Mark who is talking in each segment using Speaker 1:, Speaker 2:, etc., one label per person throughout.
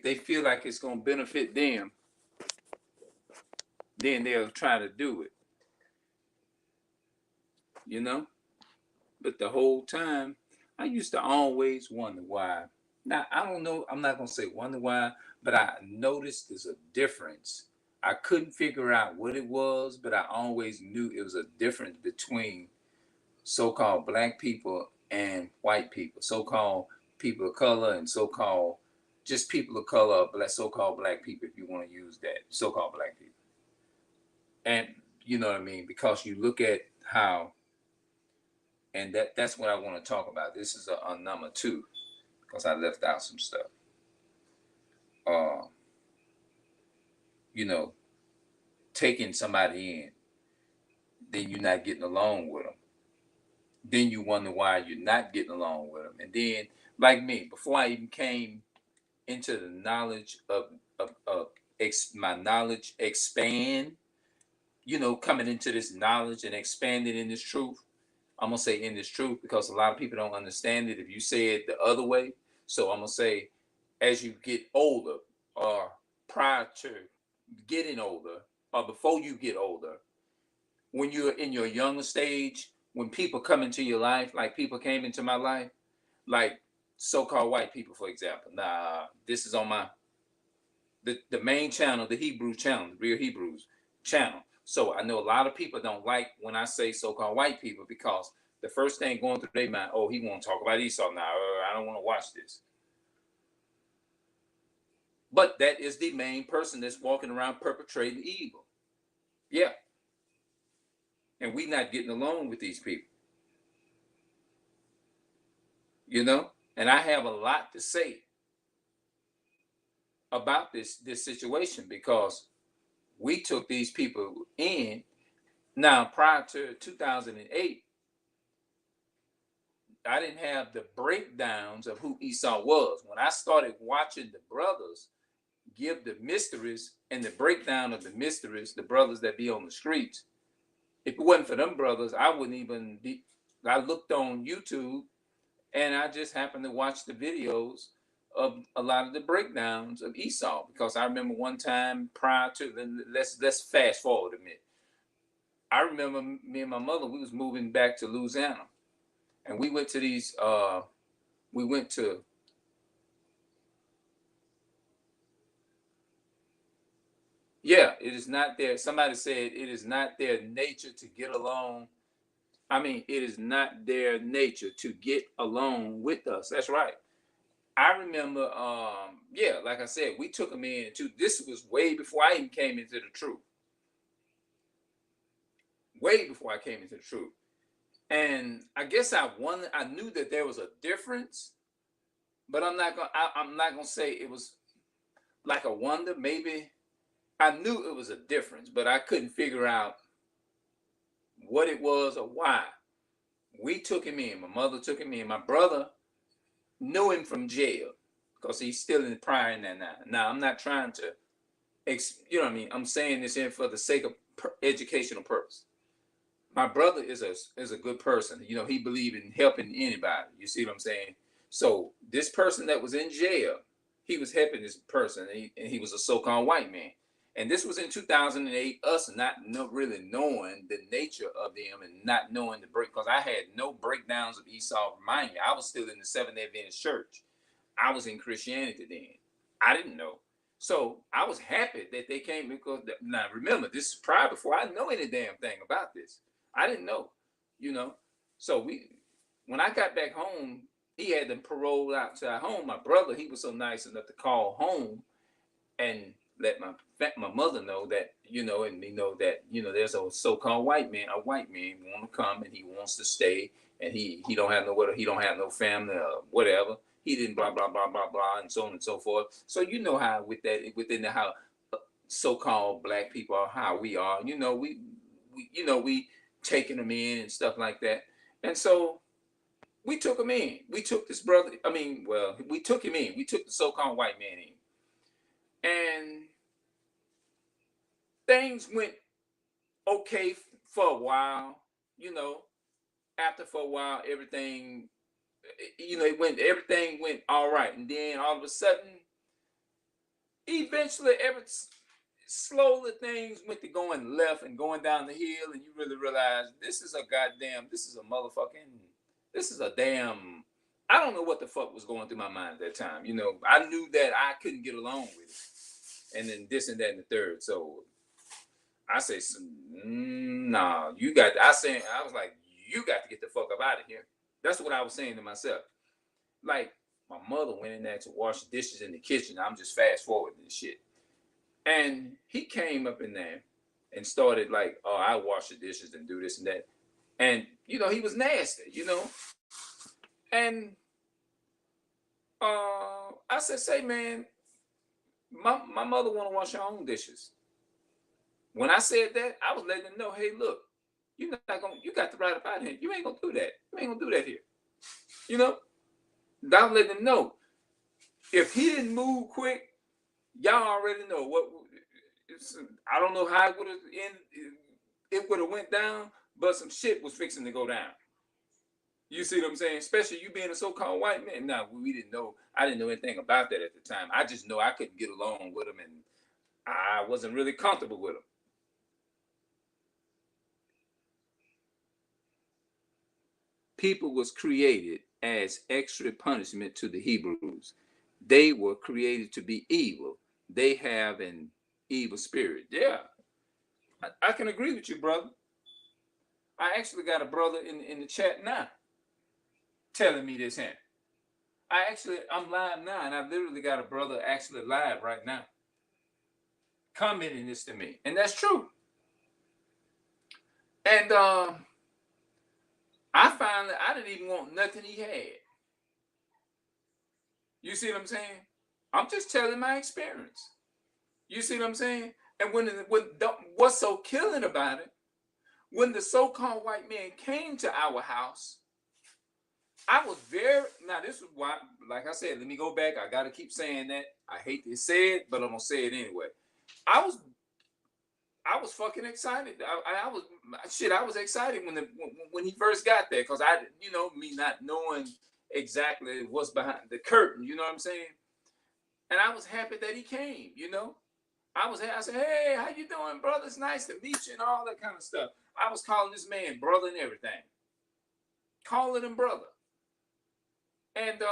Speaker 1: they feel like it's going to benefit them, then they'll try to do it, you know? But the whole time, I used to always wonder why. Now, I don't know, I'm not going to say wonder why, but I noticed there's a difference. I couldn't figure out what it was, but I always knew it was a difference between so-called black people and white people, so-called people of color and so-called just people of color, black, so-called black people, if you want to use that, so-called black people. And you know what I mean? Because you look at how, and that's what I want to talk about. This is a number two, because I left out some stuff. Uh, you know, taking somebody in, then you're not getting along with them. Then you wonder why you're not getting along with them. And then, like me, before I even came into the knowledge of my knowledge expand, coming into this knowledge and expanding in this truth. I'm gonna say in this truth because a lot of people don't understand it if you say it the other way. So I'm gonna say as you get older, or prior to getting older, or before you get older, when you're in your younger stage, when people come into your life, like people came into my life, like so-called white people, for example. Now, this is on the main channel, the Hebrew channel, the Real Hebrews channel. So I know a lot of people don't like when I say so-called white people because the first thing going through their mind, oh, he want to talk about Esau now. I don't want to watch this. But that is the main person that's walking around perpetrating evil. Yeah. And we not getting along with these people, you know? And I have a lot to say about this situation because we took these people in. Now, prior to 2008, I didn't have the breakdowns of who Esau was. When I started watching the brothers give the mysteries and the breakdown of the mysteries, the brothers that be on the streets, if it wasn't for them brothers, I wouldn't even be. I looked on YouTube and I just happened to watch the videos of a lot of the breakdowns of Esau because I remember one time prior to let's fast forward a minute. I remember me and my mother, we was moving back to Louisiana, and we went to these. We went to. Yeah, it is not their. Somebody said it is not their nature to get along. I mean, it is not their nature to get along with us. That's right. I remember, yeah, like I said, we took them in too. This was way before I even came into the truth. Way before I came into the truth. And I guess I knew that there was a difference, but I'm not gonna say it was like a wonder. Maybe I knew it was a difference, but I couldn't figure out what it was or why. We took him in. My mother took him in. My brother knew him from jail because he's still in the prior in that now. Now I'm not trying to, you know what I mean. I'm saying this in for the sake of educational purpose. My brother is a good person. You know, he believed in helping anybody. You see what I'm saying? So this person that was in jail, he was helping this person, and he was a so-called white man. And this was in 2008. Us not really knowing the nature of them and not knowing the break, because I had no breakdowns of Esau. Mind you, I was still in the Seventh-day Adventist Church. I was in Christianity then. I didn't know. So I was happy that they came because now remember, this is prior before I know any damn thing about this. I didn't know, you know. So when I got back home, he had them paroled out to our home. My brother, he was so nice enough to call home and let my mother know that, and me know that, there's a so-called white man want to come and he wants to stay, and he don't have he don't have no family or whatever. He didn't blah blah blah blah blah and so on and so forth. So you know how with that within the how so-called black people are, how we are. We taking them in and stuff like that. And so we took him in. We took this brother. I mean, well, we took him in. We took the so-called white man in, and things went okay for a while. You know, after for a while, everything went all right, and then all of a sudden, eventually, slowly things went to going left and going down the hill, and you really realize this is a motherfucking, this is a damn. I don't know what the fuck was going through my mind at that time. You know, I knew that I couldn't get along with it, and then this and that and the third. So I say, nah, you got. I was like, you got to get the fuck up out of here. That's what I was saying to myself. Like my mother went in there to wash the dishes in the kitchen. I'm just fast forwarding this shit. And he came up in there and started like, oh, I wash the dishes and do this and that. And, you know, he was nasty, you know. And I said, say, man, my mother want to wash her own dishes. When I said that, I was letting him know, hey, look, you're not gonna, you got the right up out here. You ain't gonna do that. You ain't gonna do that here. You know, I was letting him know. If he didn't move quick, y'all already know what. I don't know how it would have it would have went down, but some shit was fixing to go down. You see what I'm saying? Especially you being a so-called white man. Now we didn't know. I didn't know anything about that at the time. I just know I couldn't get along with him, and I wasn't really comfortable with him. People was created as extra punishment to the Hebrews. They were created to be evil. They have an evil spirit. Yeah, I can agree with you, brother. I actually got a brother in the chat now telling me this here. I'm live now, and I literally got a brother actually live right now commenting this to me, and that's true. And I found that I didn't even want nothing he had. You see what I'm saying? I'm just telling my experience. You see what I'm saying? And what's so killing about it, when the so-called white man came to our house, I was now this is why, like I said, let me go back. I got to keep saying that. I hate to say it, but I'm going to say it anyway. I was fucking excited. I was excited when he first got there, because me not knowing exactly what's behind the curtain, you know what I'm saying? And I was happy that he came, you know? I said, hey, how you doing, brother? It's nice to meet you and all that kind of stuff. I was calling this man brother and everything. Calling him brother. And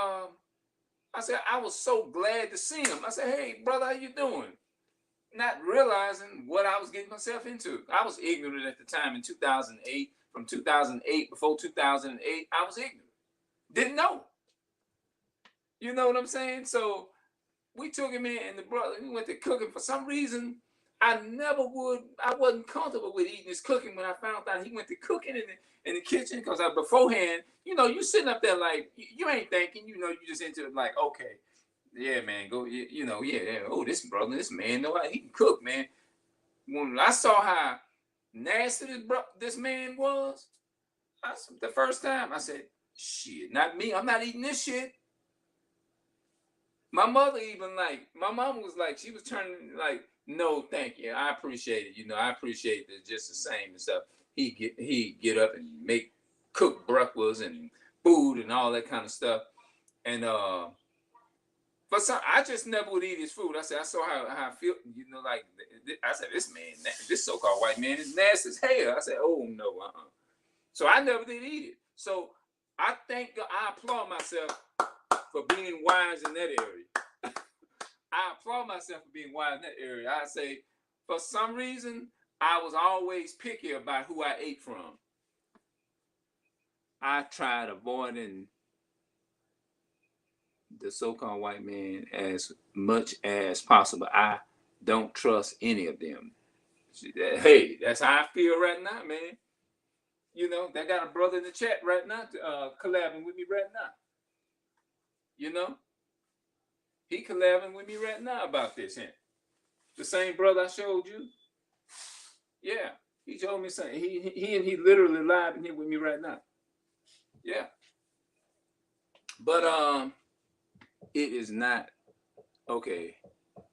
Speaker 1: I said, I was so glad to see him. I said, hey, brother, how you doing? Not realizing what I was getting myself into. I was ignorant at the time in 2008. From 2008, before 2008, I was ignorant. Didn't know. You know what I'm saying? So we took him in, and the brother, he went to cooking. For some reason, I wasn't comfortable with eating his cooking when I found out he went to cooking in the kitchen, because beforehand, you sitting up there like, you ain't thinking, you just into it like, okay, yeah, man, go, yeah. Oh, this man, know how he can cook, man. When I saw how nasty this man was, the first time, I said, shit, not me. I'm not eating this shit. My mother my mom was like, she was turning like, no, thank you. I appreciate it. I appreciate it just the same and stuff. He get up and cook breakfast and food and all that kind of stuff. And for some, I just never would eat his food. I saw how I feel, like, I said, this so-called white man is nasty as hell. I said, oh no, So I never did eat it. So I applaud myself for being wise in that area. I applaud myself for being wise in that area. I say, for some reason, I was always picky about who I ate from. I tried avoiding the so-called white man as much as possible. I don't trust any of them. Hey, that's how I feel right now, man. They got a brother in the chat right now collabing with me right now. He collabing with me right now about this here. The same brother I showed you. Yeah, he told me something. He literally live in here with me right now. Yeah. But it is not okay.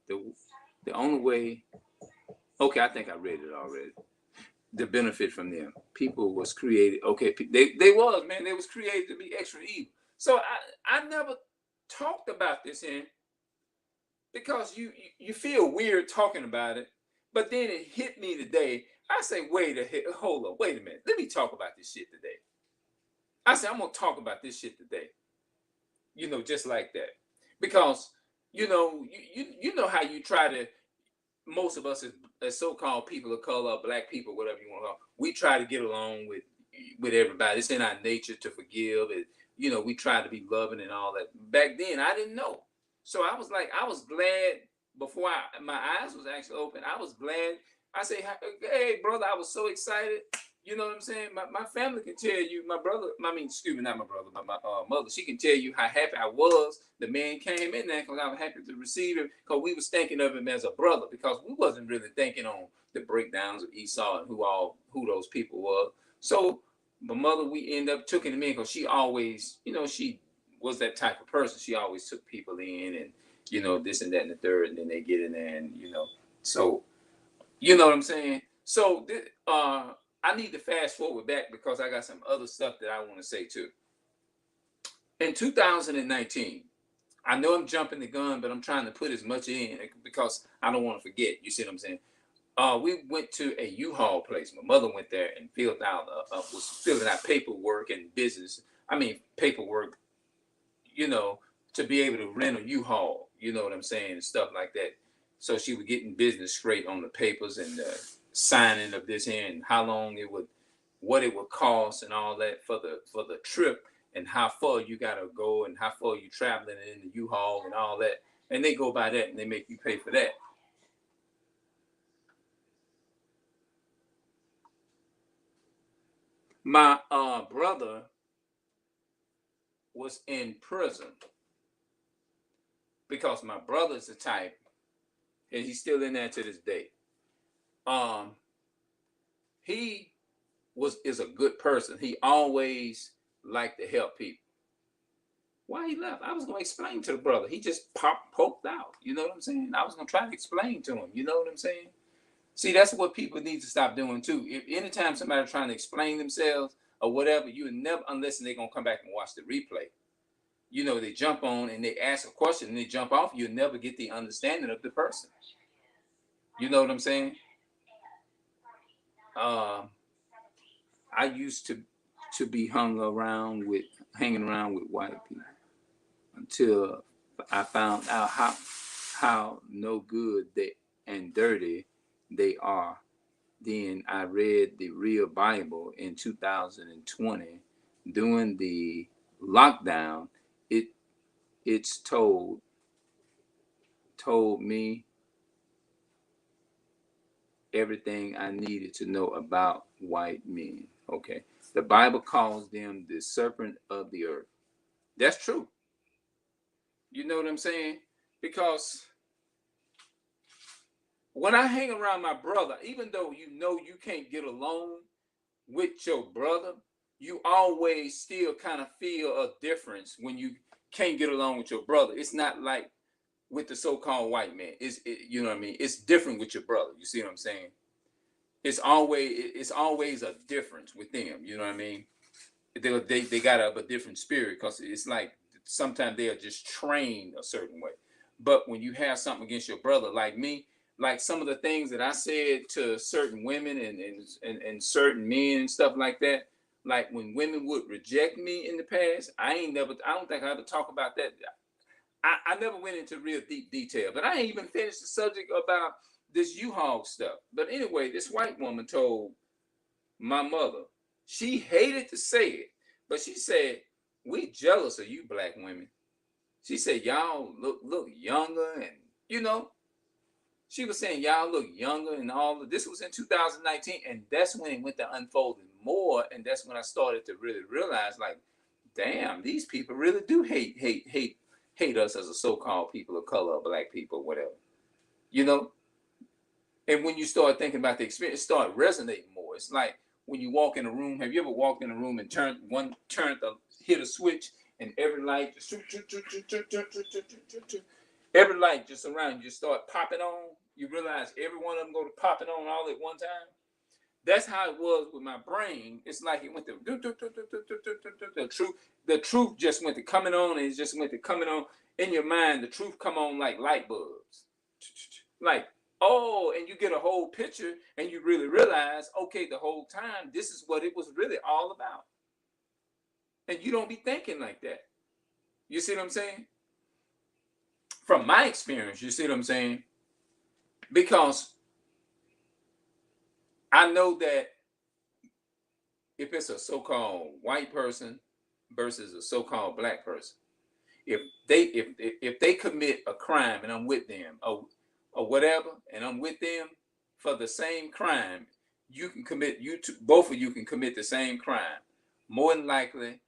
Speaker 1: The only way. Okay, I think I read it already. The benefit from them. People was created. Okay, they was, man. They was created to be extra evil. So I never talked about this in. because you feel weird talking about it. But then it hit me today. I say, hold up, wait a minute. Let me talk about this shit today. I said, I'm gonna talk about this shit today. Just like that. Because you know how you try to, most of us as so-called people of color, black people, whatever you want to call, we try to get along with everybody. It's in our nature to forgive. We try to be loving and all that. Back then, I didn't know, so I was like, I was glad before my eyes was actually open. I was glad. I say, hey, brother, I was so excited. You know what I'm saying? My family can tell you, my brother, excuse me, not my brother, but my mother, she can tell you how happy I was. The man came in there because I was happy to receive him, because we was thinking of him as a brother, because we wasn't really thinking on the breakdowns of Esau and who those people were. So my mother, we end up taking him in because she always, she was that type of person. She always took people in and, this and that and the third, and then they get in there and, so, you know what I'm saying? So, I need to fast forward back because I got some other stuff that I want to say too. In 2019, I know I'm jumping the gun, but I'm trying to put as much in because I don't want to forget. You see what I'm saying? We went to a U-Haul place. My mother went there and was filling out paperwork and paperwork, to be able to rent a U-Haul. You know what I'm saying? And stuff like that. So she was getting business straight on the papers and signing of this here and how long what it would cost and all that for the trip, and how far you gotta go and how far you traveling in the U-Haul and all that. And they go by that and they make you pay for that. My brother was in prison because my brother's the type, and he's still in there to this day. He is a good person. He always liked to help people. Why he left, I was going to explain to the brother. He just poked out. You know what I'm saying? I was going to try to explain to him. You know what I'm saying? See, that's what people need to stop doing too. If anytime somebody's trying to explain themselves or whatever, you would never, unless they're going to come back and watch the replay. They jump on and they ask a question and they jump off. You'll never get the understanding of the person. You know what I'm saying? I used to be hanging around with white people until I found out how no good and dirty they are. Then I read the real Bible in 2020 during the lockdown. It's told me everything I needed to know about white men. Okay. The Bible calls them the serpent of the earth. That's true. You know what I'm saying? Because when I hang around my brother, even though you can't get along with your brother, you always still kind of feel a difference when you can't get along with your brother. It's not like with the so-called white man. You know what I mean? It's different with your brother. You see what I'm saying? It's always a difference with them. You know what I mean? They got a different spirit, because it's like sometimes they are just trained a certain way. But when you have something against your brother, like me, like some of the things that I said to certain women and certain men and stuff like that, like when women would reject me in the past, I don't think I ever talk about that. I never went into real deep detail, but I ain't even finished the subject about this U-Haul stuff. But anyway, this white woman told my mother, she hated to say it, but she said, we jealous of you black women. She said, y'all look younger, and she was saying y'all look younger and all of this. Was in 2019, and that's when it went to unfolding more, and that's when I started to really realize, like, damn, these people really do hate us as a so-called people of color, or black people, whatever. And when you start thinking about the experience, it started resonating more. It's like when you walk in a room. Have you ever walked in a room and hit a switch, and every light just every light just around you start popping on? You realize every one of them go to popping on all at one time. That's how it was with my brain. It's like it went to the truth just went to coming on, and it just went to coming on, in your mind, the truth come on like light bulbs. Like, oh, and you get a whole picture and you really realize, okay, the whole time, this is what it was really all about. And you don't be thinking like that. You see what I'm saying? From my experience, you see what I'm saying? Because I know that if it's a so-called white person versus a so-called black person, if they commit a crime and I'm with them or whatever, and I'm with them for the same crime, you can commit both of you can commit the same crime. More than likely,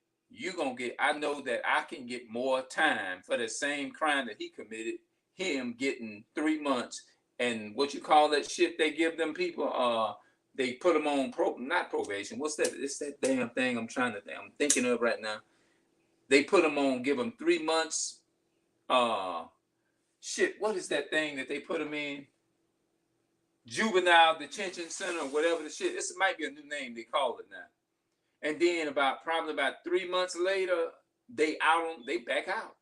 Speaker 1: I know that I can get more time for the same crime that he committed, him getting 3 months and what you call that shit they give them people, they put them on not probation. What's that? It's that damn thing I'm thinking of right now. They put them on, give them 3 months. Shit, what is that thing that they put them in? Juvenile detention center, or whatever the shit. This might be a new name they call it now. And then probably about 3 months later, they back out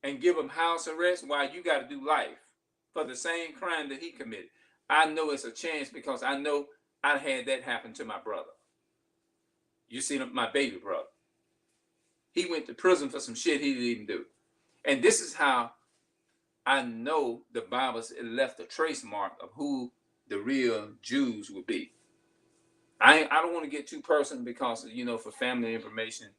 Speaker 1: and give them house arrest while you got to do life for the same crime that he committed. I know it's a chance because I know I had that happen to my brother. You see, my baby brother. He went to prison for some shit he didn't even do. And this is how I know the Bible left a trace mark of who the real Jews would be. I don't want to get too personal because, for family information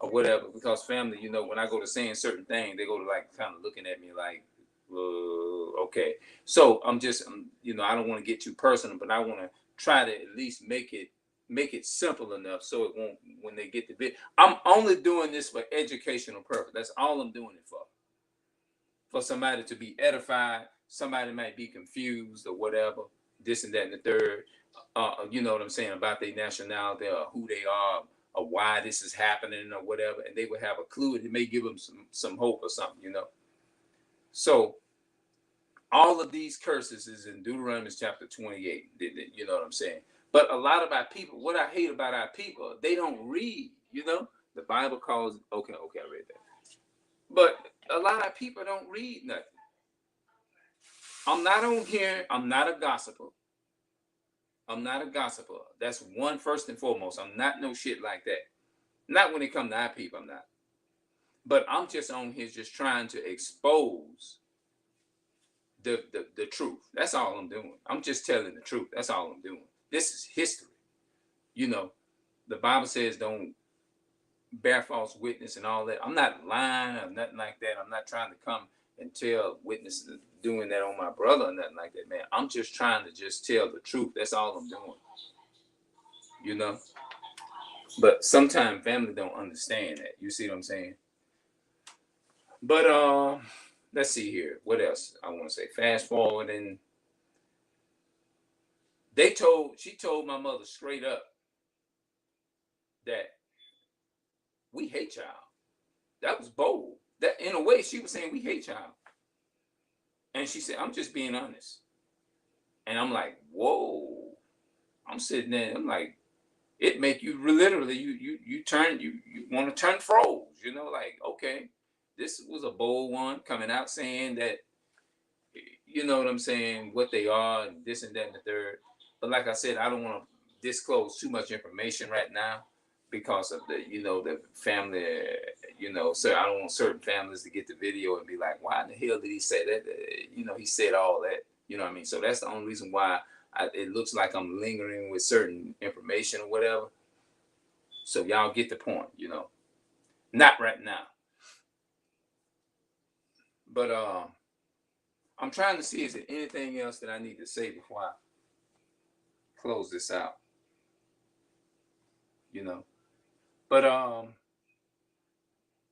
Speaker 1: or whatever, because family, when I go to saying certain things, they go to like kind of looking at me like, okay. So I don't want to get too personal, but I want to try to at least make it simple enough so it won't, when they get the bit. I'm only doing this for educational purpose. That's all I'm doing it for. For somebody to be edified, somebody might be confused or whatever, this and that and the third. You know what I'm saying, about their nationality or who they are or why this is happening or whatever, and they would have a clue. It may give them some hope or something, So all of these curses is in Deuteronomy chapter 28. You know what I'm saying? But a lot of our people, what I hate about our people, they don't read. The Bible calls. Okay, I read that. But a lot of people don't read nothing. I'm not on here. I'm not a gossiper. That's one, first and foremost. I'm not no shit like that. Not when it comes to our people, I'm not. But I'm just on here just trying to expose the truth. That's all I'm doing. I'm just telling the truth. That's all I'm doing. This is history. The Bible says don't bear false witness and all that. I'm not lying or nothing like that. I'm not trying to come and tell witnesses doing that on my brother or nothing like that, man. I'm just trying to just tell the truth. That's all I'm doing. But sometimes family don't understand that. You see what I'm saying? But let's see here. What else I want to say? Fast forward, and she told my mother straight up that we hate y'all. That was bold. That, in a way, she was saying we hate y'all. And she said, I'm just being honest. And I'm like, whoa. I'm sitting there. I'm like, it make you literally, you want to turn froze. Like, okay, this was a bold one coming out saying that, you know what I'm saying, what they are and this and that and the third. But like I said, I don't want to disclose too much information right now because of the family, so I don't want certain families to get the video and be like, why in the hell did he say that? He said all that, you know what I mean? So that's the only reason why it looks like I'm lingering with certain information or whatever. So y'all get the point, not right now. But I'm trying to see, is there anything else that I need to say before I close this out? But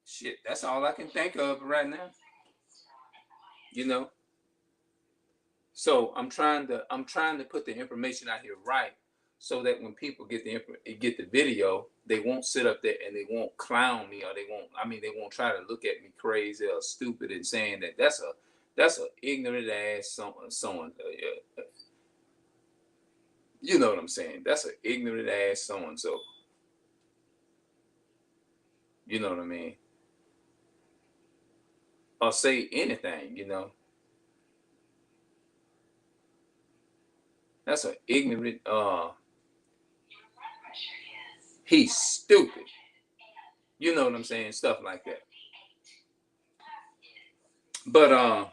Speaker 1: shit, that's all I can think of right now. So I'm trying to put the information out here right, so that when people get the video, they won't sit up there and they won't clown me, or they won't try to look at me crazy or stupid and saying that that's a ignorant ass someone. You know what I'm saying? That's an ignorant ass so and so. You know what I mean? or say anything, you know. That's an ignorant, he's stupid. You know what I'm saying? Stuff like that. But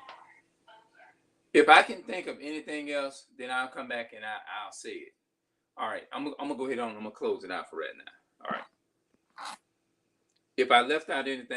Speaker 1: if I can think of anything else, then I'll come back and I'll say it. All right, I'm gonna go ahead on. I'm gonna close it out for right now. All right. If I left out anything